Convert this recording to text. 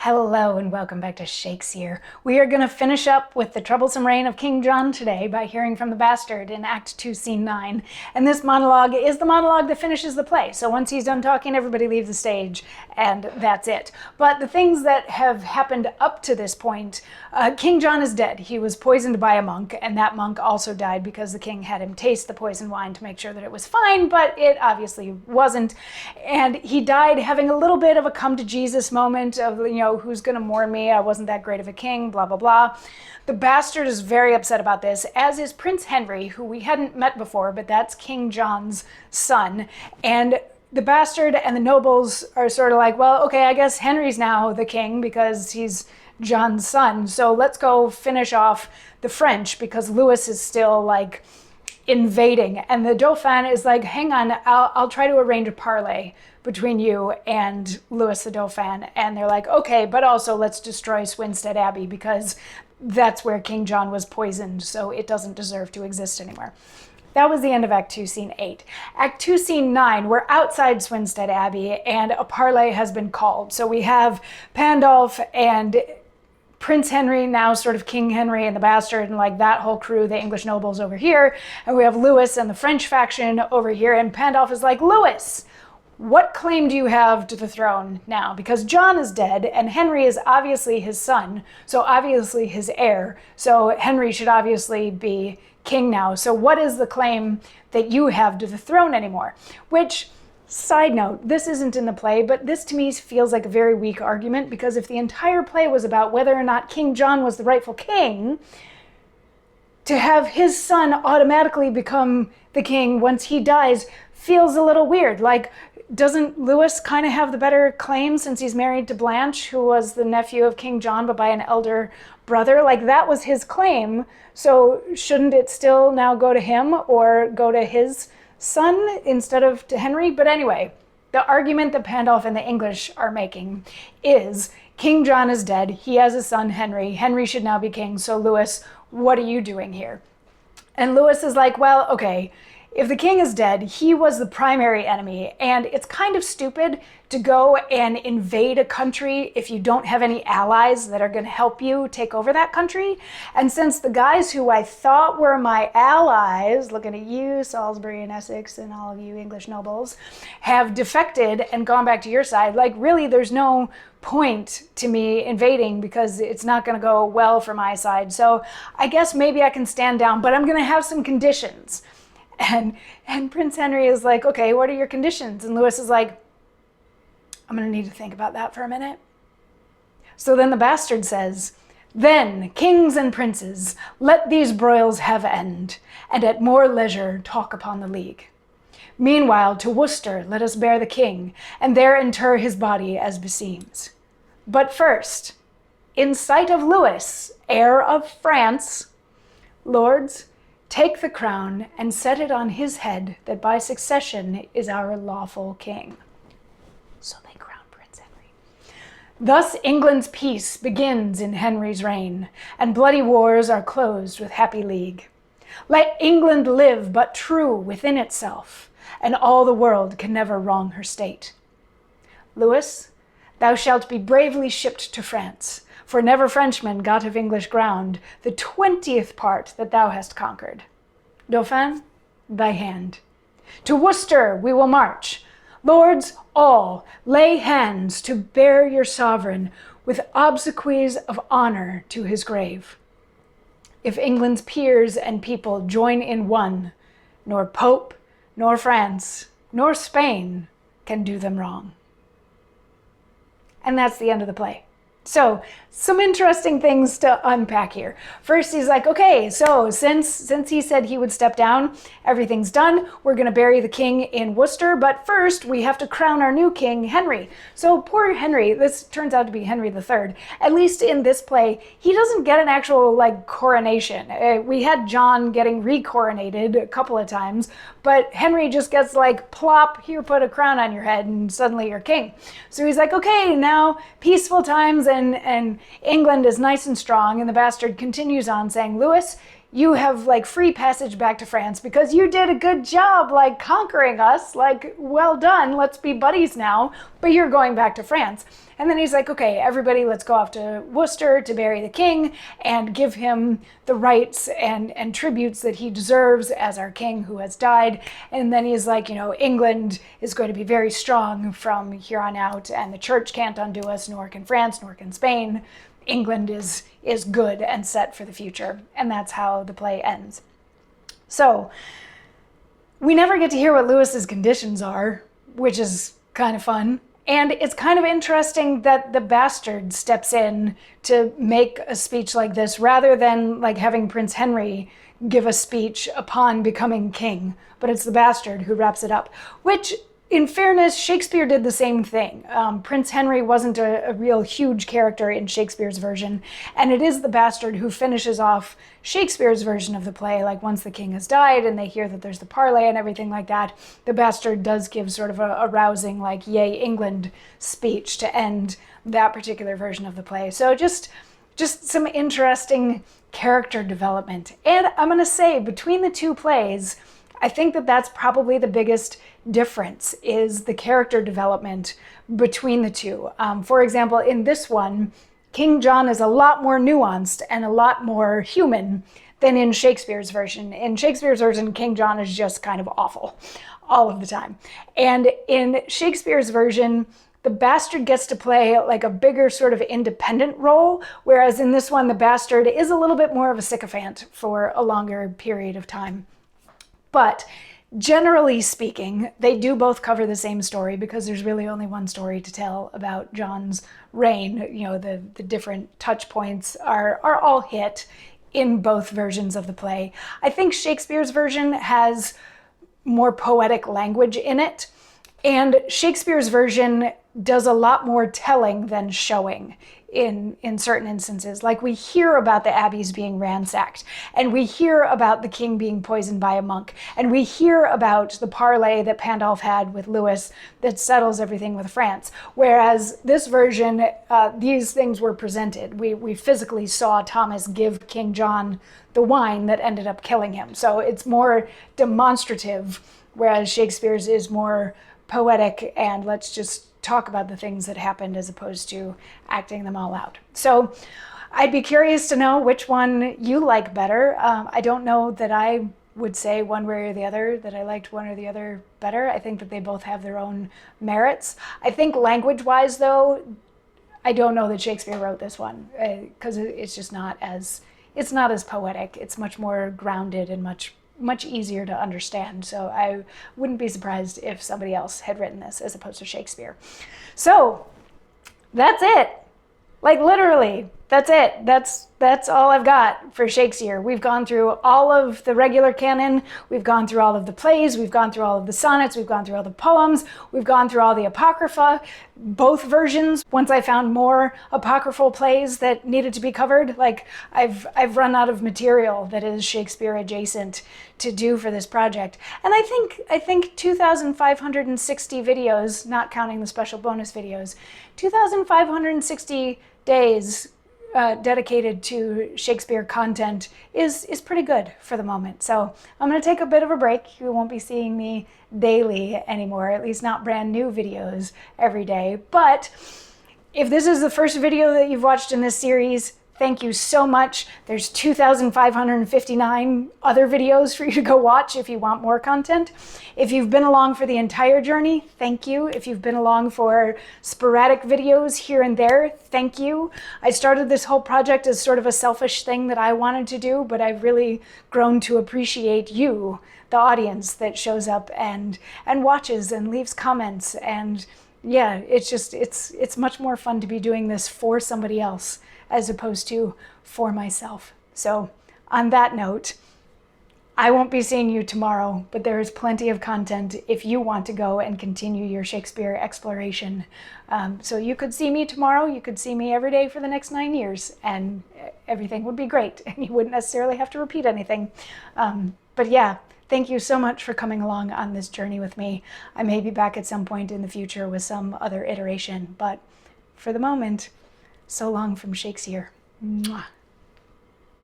Hello and welcome back to Shakesyear. We are going to finish up with the troublesome reign of King John today by hearing from the bastard in Act 2, Scene 9. And this monologue is the monologue that finishes the play. So once he's done talking, everybody leaves the stage and that's it. But the things that have happened up to this point, King John is dead. He was poisoned by a monk, and that monk also died because the king had him taste the poisoned wine to make sure that it was fine, but it obviously wasn't. And he died having a little bit of a come to Jesus moment of, who's going to mourn me? I wasn't that great of a king, blah, blah, blah. The bastard is very upset about this, as is Prince Henry, who we hadn't met before, but that's King John's son. And the bastard and the nobles are sort of like, well, okay, I guess Henry's now the king because he's John's son. So let's go finish off the French because Louis is still like invading. And the Dauphin is like, hang on, I'll try to arrange a parley between you and Louis the Dauphin. And they're like, okay, but also let's destroy Swinstead Abbey because that's where King John was poisoned, so it doesn't deserve to exist anymore. That was the end of Act 2, Scene 8. Act 2, Scene 9, we're outside Swinstead Abbey and a parley has been called. So we have Pandolf and Prince Henry, now sort of King Henry and the bastard and like that whole crew, the English nobles over here. And we have Louis and the French faction over here. And Pandolf is like, Louis, what claim do you have to the throne now? Because John is dead and Henry is obviously his son, so obviously his heir. So Henry should obviously be king now. So what is the claim that you have to the throne anymore? Which, side note, this isn't in the play, but this to me feels like a very weak argument because if the entire play was about whether or not King John was the rightful king, to have his son automatically become the king once he dies feels a little weird. Like, doesn't Louis kind of have the better claim since he's married to Blanche, who was the nephew of King John, but by an elder brother? Like, that was his claim. So shouldn't it still now go to him or go to his son instead of to Henry? But anyway, the argument that Pandolf and the English are making is King John is dead. He has a son, Henry. Henry should now be king. So Louis, what are you doing here? And Louis is like, well, okay, if the king is dead, he was the primary enemy, and it's kind of stupid to go and invade a country if you don't have any allies that are going to help you take over that country. And since the guys who I thought were my allies, looking at you, Salisbury and Essex, and all of you English nobles, have defected and gone back to your side, like really there's no point to me invading because it's not going to go well for my side. So I guess maybe I can stand down, but I'm going to have some conditions. And Prince Henry is like, okay, what are your conditions? And Louis is like, I'm going to need to think about that for a minute. So then the bastard says, then, kings and princes, let these broils have end, and at more leisure talk upon the league. Meanwhile, to Worcester let us bear the king, and there inter his body as beseems. But first, in sight of Louis, heir of France, lords, take the crown and set it on his head that by succession is our lawful king. So they crown Prince Henry. Thus England's peace begins in Henry's reign, and bloody wars are closed with happy league. Let England live but true within itself, and all the world can never wrong her state. Louis, thou shalt be bravely shipped to France, for never Frenchman got of English ground the 20th part that thou hast conquered. Dauphin, thy hand. To Worcester we will march. Lords, all, lay hands to bear your sovereign with obsequies of honor to his grave. If England's peers and people join in one, nor Pope, nor France, nor Spain can do them wrong. And that's the end of the play. So, some interesting things to unpack here. First, he's like, okay, so since he said he would step down, everything's done. We're going to bury the king in Worcester, but first we have to crown our new king, Henry. So poor Henry, this turns out to be Henry III. At least in this play, he doesn't get an actual coronation. We had John getting recoronated a couple of times, but Henry just gets like, plop, here, put a crown on your head, and suddenly you're king. So he's like, okay, now peaceful times and England is nice and strong. And the bastard continues on saying, Louis, you have free passage back to France because you did a good job conquering us, well done, let's be buddies now, but you're going back to France. And then he's like, okay, everybody, let's go off to Worcester to bury the king and give him the rights and tributes that he deserves as our king who has died. And then he's like, England is going to be very strong from here on out, and the church can't undo us, nor can France, nor can Spain. England is good and set for the future. And that's how the play ends. So we never get to hear what Lewis's conditions are, which is kind of fun. And it's kind of interesting that the bastard steps in to make a speech like this rather than like having Prince Henry give a speech upon becoming king. But it's the bastard who wraps it up, which, in fairness, Shakespeare did the same thing. Prince Henry wasn't a real huge character in Shakespeare's version, and it is the bastard who finishes off Shakespeare's version of the play. Like, once the king has died and they hear that there's the parley and everything like that, the bastard does give sort of a rousing, like, yay England speech to end that particular version of the play. So just some interesting character development. And I'm going to say, between the two plays, I think that that's probably the biggest difference, is the character development between the two. For example, in this one, King John is a lot more nuanced and a lot more human than in Shakespeare's version. In Shakespeare's version, King John is just kind of awful all of the time. And in Shakespeare's version, the bastard gets to play like a bigger sort of independent role, whereas in this one, the bastard is a little bit more of a sycophant for a longer period of time. But generally speaking, they do both cover the same story, because there's really only one story to tell about John's reign. The different touch points are all hit in both versions of the play. I think Shakespeare's version has more poetic language in it, and Shakespeare's version does a lot more telling than showing in certain instances. Like, we hear about the abbeys being ransacked, and we hear about the king being poisoned by a monk, and we hear about the parley that Pandolf had with Lewis that settles everything with France. Whereas this version, these things were presented. We physically saw Thomas give King John the wine that ended up killing him. So it's more demonstrative, whereas Shakespeare's is more poetic and let's just talk about the things that happened as opposed to acting them all out. So I'd be curious to know which one you like better. I don't know that I would say one way or the other that I liked one or the other better. I think that they both have their own merits. I think language-wise, though, I don't know that Shakespeare wrote this one, because it's just not as poetic. It's much more grounded and much easier to understand. So I wouldn't be surprised if somebody else had written this as opposed to Shakespeare. So that's it. Like, literally, that's it. That's all I've got for Shakesyear. We've gone through all of the regular canon. We've gone through all of the plays. We've gone through all of the sonnets. We've gone through all the poems. We've gone through all the apocrypha, both versions. Once I found more apocryphal plays that needed to be covered, like, I've run out of material that is Shakespeare adjacent to do for this project. And I think 2,560 videos, not counting the special bonus videos, 2,560 days dedicated to Shakespeare content is pretty good for the moment. So I'm going to take a bit of a break. You won't be seeing me daily anymore, at least not brand new videos every day. But if this is the first video that you've watched in this series, thank you so much. There's 2,559 other videos for you to go watch if you want more content. If you've been along for the entire journey, thank you. If you've been along for sporadic videos here and there, thank you. I started this whole project as sort of a selfish thing that I wanted to do, but I've really grown to appreciate you, the audience that shows up and watches and leaves comments. And yeah, it's much more fun to be doing this for somebody else as opposed to for myself. So on that note, I won't be seeing you tomorrow, but there is plenty of content if you want to go and continue your Shakespeare exploration. So you could see me tomorrow, you could see me every day for the next 9 years, and everything would be great, and you wouldn't necessarily have to repeat anything. But yeah, thank you so much for coming along on this journey with me. I may be back at some point in the future with some other iteration, but for the moment, so long from Shakesyear. Mwah.